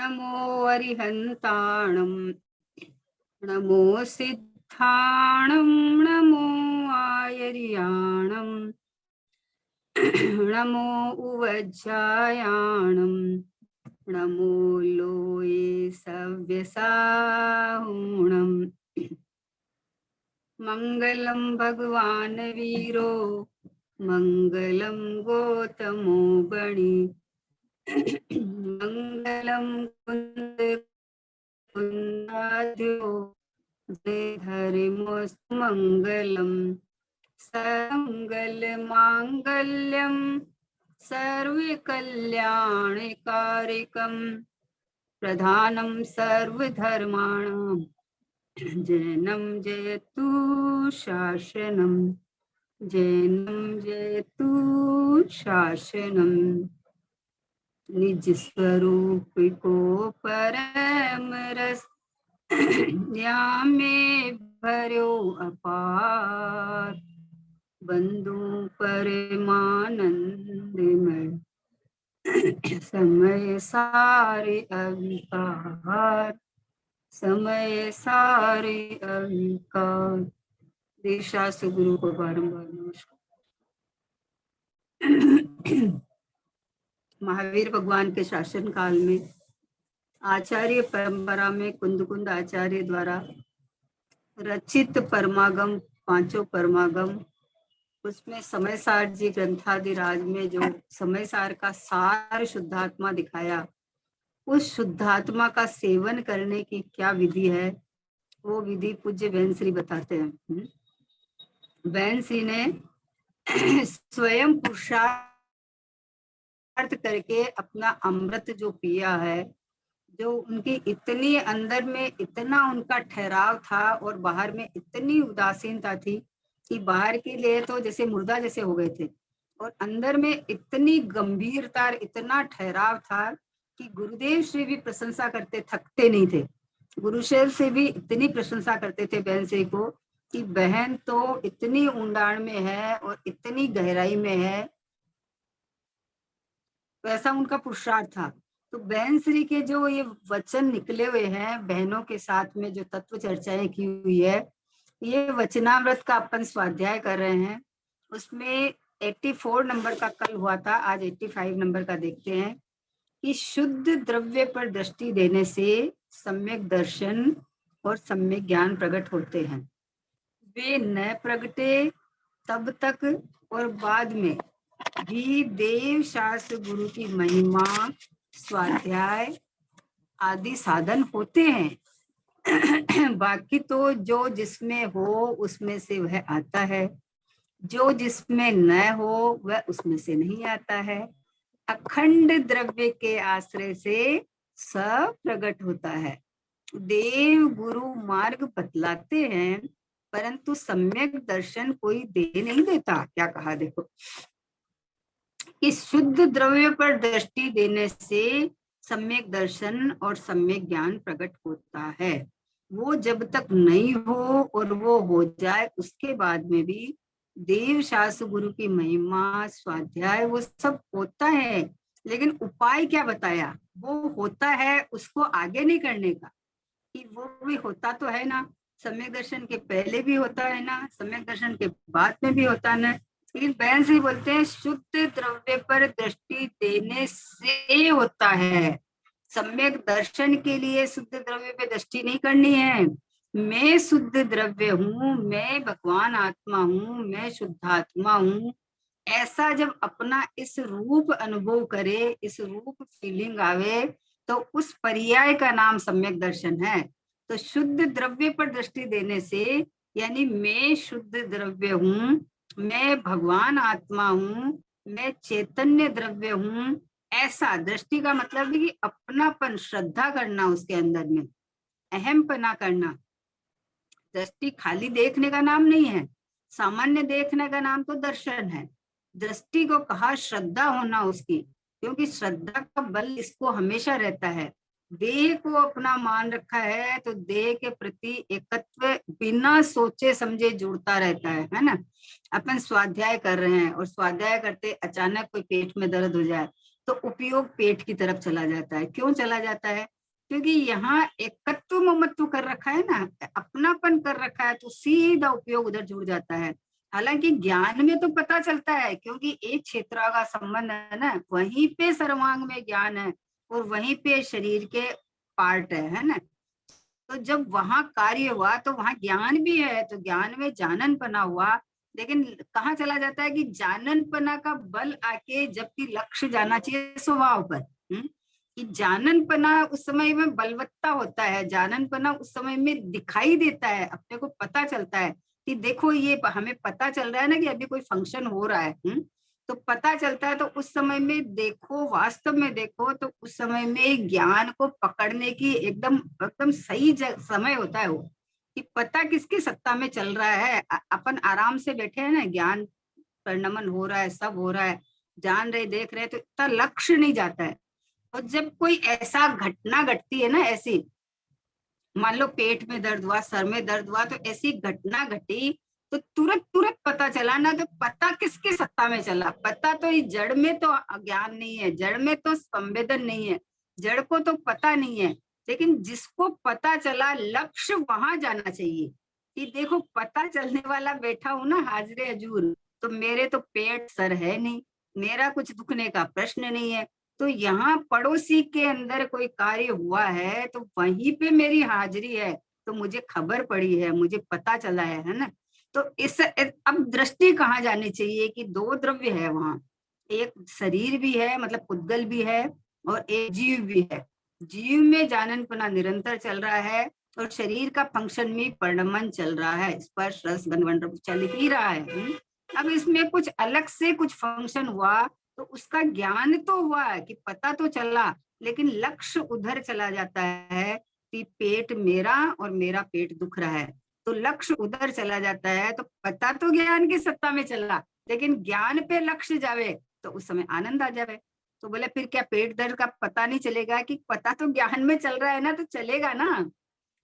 नमो अरिहन्ताणं नमो सिद्धाणं नमो आयर्याणं नमो उवज्जायाणं नमो लोये सव्यसाहुणम् मंगलम भगवान वीरो मंगलम गौतमो गणी मंगलम कुंद कुंदाद्यो हरिमोस्तु मंगलम सर्वमंगल मांगल्यम सर्वकल्याणकारिकम प्रधानम सर्वधर्माणां जैनं जयतु शासनम जैनं जयतु शासनम निज स्वरूप को परम रस में भर्यो अपार बंधु परमानंद में समय सारे अविकार समय सारे अविकार। देशास्त्र गुरु को बारंबार नमस्कार। महावीर भगवान के शासन काल में आचार्य परंपरा में कुंद आचार्य द्वारा रचित परमागम, पांचों परमागम, उसमें समय सार जी ग्रंथादिराज में जो समय सार का सार शुद्धात्मा दिखाया, उस शुद्धात्मा का सेवन करने की क्या विधि है, वो विधि पूज्य बहन श्री बताते हैं। बहन श्री ने स्वयं पुरुषार्थ करके अपना अमृत जो पिया है, जो उनकी इतनी अंदर में इतना उनका ठहराव था और बाहर में इतनी उदासीनता थी कि बाहर के लिए तो जैसे मुर्दा जैसे हो गए थे, और अंदर में इतनी गंभीरता, इतना ठहराव था कि गुरुदेव श्री भी प्रशंसा करते, थकते नहीं थे। गुरुदेव से भी इतनी प्रशंसा करते थे बहन श्री को कि बहन तो इतनी ऊंडाण में है और इतनी गहराई में है, वैसा उनका पुरुषार्थ था। तो बहन श्री के जो ये वचन निकले हुए हैं बहनों के साथ में जो तत्व चर्चाएं की हुई है, ये वचनामृत का अपन स्वाध्याय कर रहे हैं। उसमें 84 नंबर का कल हुआ था, आज 85 नंबर का देखते हैं कि शुद्ध द्रव्य पर दृष्टि देने से सम्यक दर्शन और सम्यक ज्ञान प्रकट होते हैं। वे न प्रगटे तब तक और बाद में भी देव शास्त्र गुरु की महिमा, स्वाध्याय आदि साधन होते हैं। बाकी तो जो जिसमें हो उसमें से वह आता है, जो जिसमें न हो वह उसमें से नहीं आता है। अखंड द्रव्य के आश्रय से सब प्रकट होता है। देव गुरु मार्ग बतलाते हैं, परंतु सम्यक दर्शन कोई दे नहीं देता। क्या कहा देखो कि शुद्ध द्रव्य पर दृष्टि देने से सम्यक दर्शन और सम्यक ज्ञान प्रकट होता है। वो जब तक नहीं हो और वो हो जाए उसके बाद में भी देव शास्त्र गुरु की महिमा, स्वाध्याय वो सब होता है, लेकिन उपाय क्या बताया, वो होता है उसको आगे नहीं करने का। कि वो भी होता तो है ना, सम्यक दर्शन के पहले भी होता है ना, सम्यक दर्शन के बाद में भी होता है ना, लेकिन बहन से बोलते हैं शुद्ध द्रव्य पर दृष्टि देने से होता है। सम्यक दर्शन के लिए शुद्ध द्रव्य पे दृष्टि नहीं करनी है। मैं शुद्ध द्रव्य हूँ, मैं भगवान आत्मा हूँ, मैं शुद्धात्मा हूँ, ऐसा जब अपना इस रूप अनुभव करे, इस रूप फीलिंग आवे, तो उस पर्याय का नाम सम्यक दर्शन है। तो शुद्ध द्रव्य पर दृष्टि देने से, यानी मैं शुद्ध द्रव्य हूँ, मैं भगवान आत्मा हूँ, मैं चैतन्य द्रव्य हूँ, ऐसा दृष्टि का मतलब है कि अपनापन, श्रद्धा करना, उसके अंदर में अहमपना करना। दृष्टि खाली देखने का नाम नहीं है, सामान्य देखने का नाम तो दर्शन है। दृष्टि को कहा श्रद्धा होना उसकी, क्योंकि श्रद्धा का बल इसको हमेशा रहता है। देह को अपना मान रखा है तो देह के प्रति एकत्व बिना सोचे समझे जुड़ता रहता है ना। अपन स्वाध्याय कर रहे हैं और स्वाध्याय करते अचानक कोई पेट में दर्द हो जाए तो उपयोग पेट की तरफ चला जाता है। क्यों चला जाता है? क्योंकि यहाँ एकत्व ममत्व कर रखा है ना, अपनापन कर रखा है, तो सीधा उपयोग उधर जुड़ जाता है। हालांकि ज्ञान में तो पता चलता है, क्योंकि एक क्षेत्र का संबंध है ना, वहीं पे सर्वांग में ज्ञान है और वहीं पे शरीर के पार्ट है ना। तो जब वहां कार्य हुआ तो वहां ज्ञान भी है, तो ज्ञान में जाननपना हुआ। लेकिन कहाँ चला जाता है कि जाननपना का बल आके, जबकि लक्ष्य जाना चाहिए स्वभाव पर। कि जाननपना उस समय में बलवत्ता होता है, जाननपना उस समय में दिखाई देता है, अपने को पता चलता है कि देखो ये हमें पता चल रहा है ना कि अभी कोई फंक्शन हो रहा है। तो पता चलता है, तो उस समय में देखो, वास्तव में देखो तो उस समय में ज्ञान को पकड़ने की एकदम एकदम सही समय होता है वो, कि पता किसकी सत्ता में चल रहा है। अपन आराम से बैठे हैं ना, ज्ञान परिणमन हो रहा है, सब हो रहा है, जान रहे देख रहे, तो इतना लक्ष्य नहीं जाता है। और जब कोई ऐसा घटना घटती है ना, ऐसी मान लो पेट में दर्द हुआ, सर में दर्द हुआ, तो ऐसी घटना घटी, तो तुरंत तुरंत पता चला ना, तो पता किसकी सत्ता में चला? पता तो इस जड़ में तो ज्ञान नहीं है, जड़ में तो संवेदन नहीं है, जड़ को तो पता नहीं है। लेकिन जिसको पता चला, लक्ष्य वहां जाना चाहिए कि देखो पता चलने वाला बैठा हूं ना हाजिर हजूर, तो मेरे तो पेट सर है नहीं, मेरा कुछ दुखने का प्रश्न नहीं है। तो यहाँ पड़ोसी के अंदर कोई कार्य हुआ है, तो वहीं पे मेरी हाजिरी है, तो मुझे खबर पड़ी है, मुझे पता चला है ना। तो इस अब दृष्टि कहाँ जानी चाहिए कि दो द्रव्य है वहां, एक शरीर भी है, मतलब उद्गल भी है, और एक जीव भी है। जीव में जाननपना निरंतर चल रहा है, और शरीर का फंक्शन में परिणमन चल रहा है, स्पर्श रस गंध वर्ण रूप चल ही रहा है। अब इसमें कुछ अलग से कुछ फंक्शन हुआ, तो उसका ज्ञान तो हुआ कि पता तो चला, लेकिन लक्ष्य उधर चला जाता है कि पेट मेरा और मेरा पेट दुख रहा है, तो लक्ष्य उधर चला जाता है। तो पता तो ज्ञान की सत्ता में चला, लेकिन ज्ञान पे लक्ष्य जावे तो उस समय आनंद आ जावे। तो बोले फिर क्या पेट दर्द का पता नहीं चलेगा? कि पता तो ज्ञान में चल रहा है ना, तो चलेगा ना,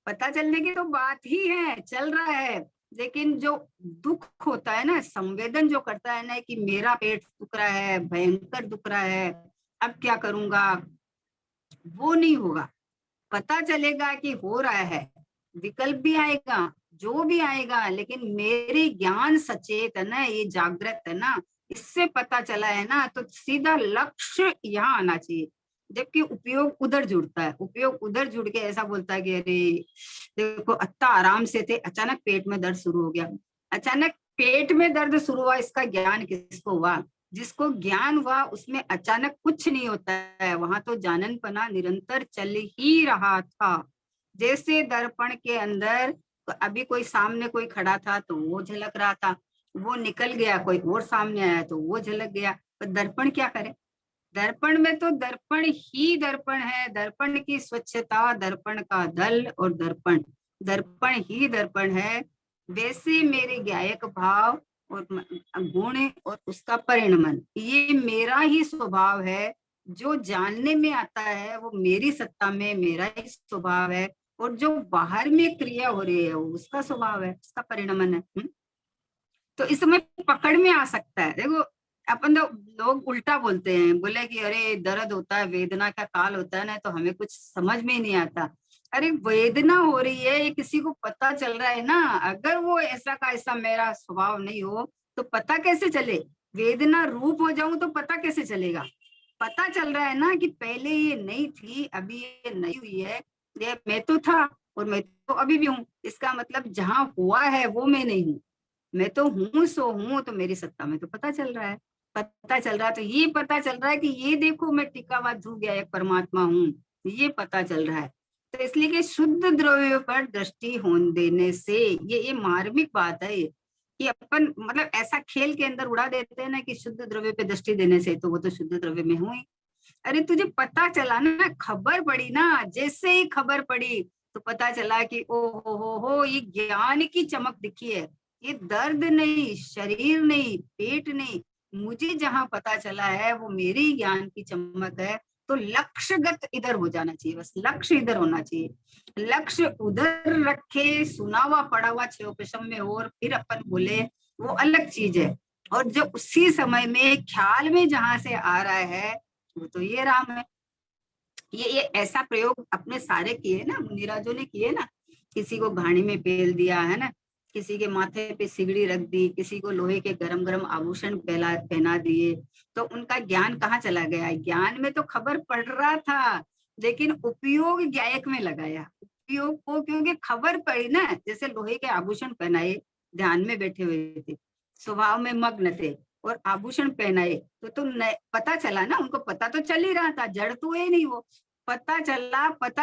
पता चलने की तो बात ही है, चल रहा है। लेकिन जो दुख होता है ना, संवेदन जो करता है ना कि मेरा पेट दुख रहा है, भयंकर दुख रहा है, अब क्या करूंगा, वो नहीं होगा। पता चलेगा कि हो रहा है, विकल्प भी आएगा, जो भी आएगा, लेकिन मेरी ज्ञान सचेत है ना, ये जागृत है ना, इससे पता चला है ना, तो सीधा लक्ष्य यहाँ आना चाहिए। जबकि उपयोग उधर जुड़ता है, उपयोग उधर जुड़ के ऐसा बोलता है कि अरे देखो अत्ता आराम से थे, अचानक पेट में दर्द शुरू हो गया। अचानक पेट में दर्द शुरू हुआ, इसका ज्ञान किसको हुआ? जिसको ज्ञान हुआ उसमें अचानक कुछ नहीं होता है, वहां तो जाननपना निरंतर चल ही रहा था। जैसे दर्पण के अंदर, तो अभी कोई सामने कोई खड़ा था तो वो झलक रहा था, वो निकल गया, कोई और सामने आया तो वो झलक गया। तो दर्पण क्या करे? दर्पण में तो दर्पण ही दर्पण है, दर्पण की स्वच्छता, दर्पण का दल, और दर्पण दर्पण ही दर्पण है। वैसे मेरे गायक भाव और गुण और उसका परिणमन, ये मेरा ही स्वभाव है। जो जानने में आता है वो मेरी सत्ता में मेरा ही स्वभाव है, और जो बाहर में क्रिया हो रही है वो उसका स्वभाव है, उसका परिणमन है। तो इस समय पकड़ में आ सकता है। देखो अपन तो लोग उल्टा बोलते हैं, बोले कि अरे दर्द होता है, वेदना का काल होता है ना, तो हमें कुछ समझ में ही नहीं आता। अरे वेदना हो रही है, ये किसी को पता चल रहा है ना, अगर वो ऐसा का ऐसा मेरा स्वभाव नहीं हो तो पता कैसे चले? वेदना रूप हो जाऊं तो पता कैसे चलेगा? पता चल रहा है ना कि पहले ये नहीं थी, अभी ये नहीं हुई है, ये मैं तो था और मैं तो अभी भी हूँ। इसका मतलब जहां हुआ है वो मैं नहीं हूँ, मैं तो हूँ सो हूँ, तो मेरी सत्ता में तो पता चल रहा है। पता चल रहा है, तो ये पता चल रहा है कि ये देखो मैं टिका हुआ ध्रुव गया एक परमात्मा हूँ, ये पता चल रहा है। तो इसलिए कि शुद्ध द्रव्यों पर दृष्टि होने देने से, ये मार्मिक बात है कि अपन मतलब ऐसा खेल के अंदर उड़ा देते हैं ना कि शुद्ध द्रव्य पे दृष्टि देने से तो वो तो शुद्ध द्रव्य में हुई। अरे तुझे पता चला ना, खबर पड़ी ना, जैसे ही खबर पड़ी तो पता चला कि ओ हो, ये ज्ञान की चमक दिखी है, ये दर्द नहीं, शरीर नहीं, पेट नहीं, मुझे जहां पता चला है वो मेरी ज्ञान की चमक है। तो लक्ष्यगत इधर हो जाना चाहिए, बस लक्ष्य इधर होना चाहिए। लक्ष्य उधर रखे, सुना हुआ पड़ा हुआ क्षयोपशम में हो और फिर अपन बोले, वो अलग चीज है। और जो उसी समय में ख्याल में जहां से आ रहा है वो तो ये राम है। ये ऐसा प्रयोग अपने सारे किए ना, मुनिराजों ने किए ना। किसी को घाणी में पेल दिया है ना, किसी के माथे पे सिगड़ी रख दी, किसी को लोहे के गरम गरम आभूषण पहना दिए। तो उनका ज्ञान कहाँ चला गया? ज्ञान में तो खबर पड़ रहा था, लेकिन उपयोग ज्ञायक में लगाया। उपयोग को, क्योंकि खबर पड़ी ना, जैसे लोहे के आभूषण पहनाए, ध्यान में बैठे हुए थे, स्वभाव में मग्न थे, और आभूषण पहनाए, तो पता चला ना, उनको पता तो चल ही रहा था, जड़ तो है नहीं वो। पता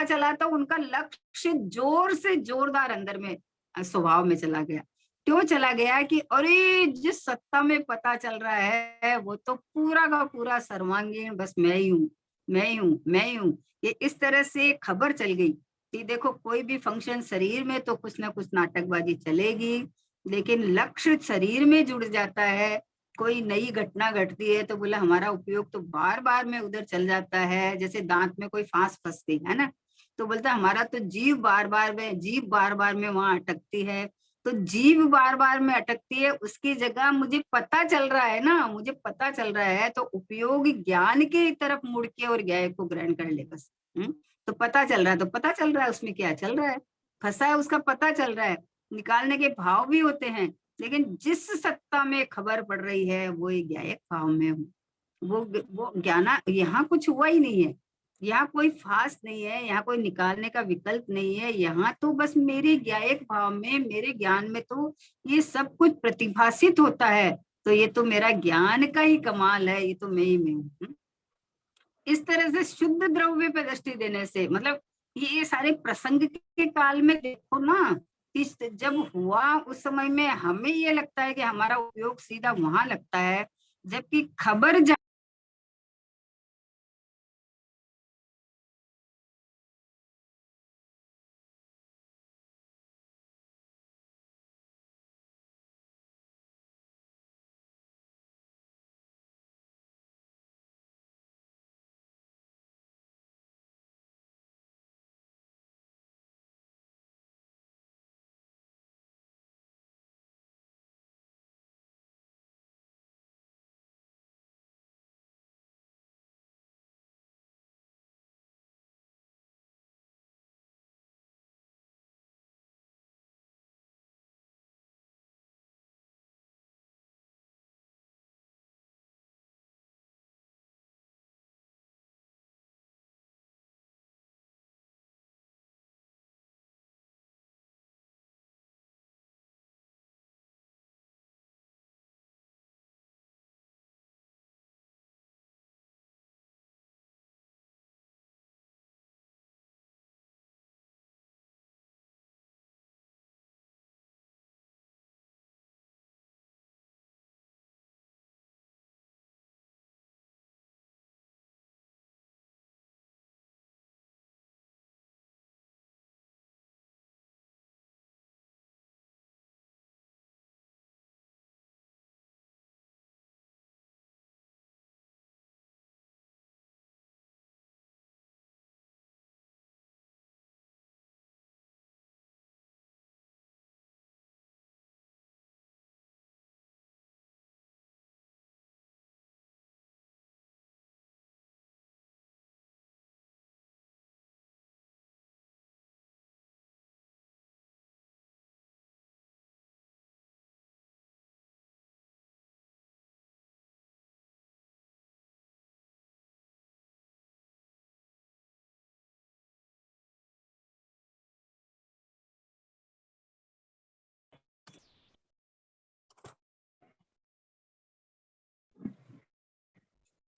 चला तो उनका लक्ष्य जोर से जोरदार अंदर में स्वभाव में चला गया। क्यों चला गया? कि अरे जिस सत्ता में पता चल रहा है वो तो पूरा का पूरा सर्वांगीण, बस मैं ही हूँ, मैं ही हूँ, मैं ही हूँ। ये इस तरह से खबर चल गई कि देखो, कोई भी फंक्शन शरीर में तो कुछ ना कुछ नाटकबाजी चलेगी, लेकिन लक्ष्य शरीर में जुड़ जाता है। कोई नई घटना घटती है तो बोला हमारा उपयोग तो बार बार में उधर चल जाता है, जैसे दांत में कोई फांस फंस गई है ना, तो बोलता हमारा तो जीभ बार बार में वहां अटकती है। तो जीभ बार बार में अटकती है, उसकी जगह मुझे पता चल रहा है ना, मुझे पता चल रहा है, तो उपयोग ज्ञान की तरफ मुड़ के और ज्ञान को ग्रहण कर ले बस। तो पता चल रहा है, तो पता चल रहा है उसमें क्या चल रहा है, फंसा है उसका पता चल रहा है। निकालने के भाव भी होते हैं, लेकिन जिस सत्ता में खबर पड़ रही है वो एक ज्ञायक भाव में हूँ। वो ज्ञाना, यहाँ कुछ हुआ ही नहीं है, यहाँ कोई फास नहीं है, यहाँ कोई निकालने का विकल्प नहीं है, यहाँ तो बस मेरे ज्ञायक भाव में, मेरे ज्ञान में तो ये सब कुछ प्रतिभासित होता है। तो ये तो मेरा ज्ञान का ही कमाल है, ये तो मैं ही में हूँ। इस तरह से शुद्ध द्रव्य पे दृष्टि देने से, मतलब ये सारे प्रसंग के काल में देखो ना, इस जब हुआ उस समय में हमें ये लगता है कि हमारा उपयोग सीधा वहां लगता है, जबकि खबर